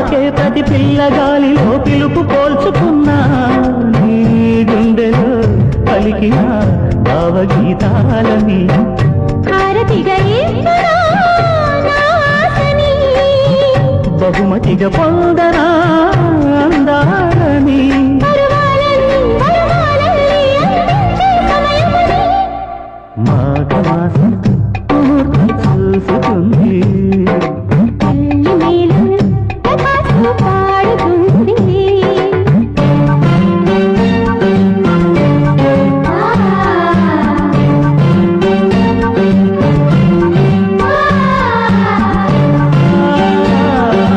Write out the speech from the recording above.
నాకే ప్రతి పిల్లగాలిలో పిలుపు పోల్చుకున్నా నీ గుండెలో పలికిన భావగీతాలని హారతిగా బహుమతిగా పొందనా అందాలని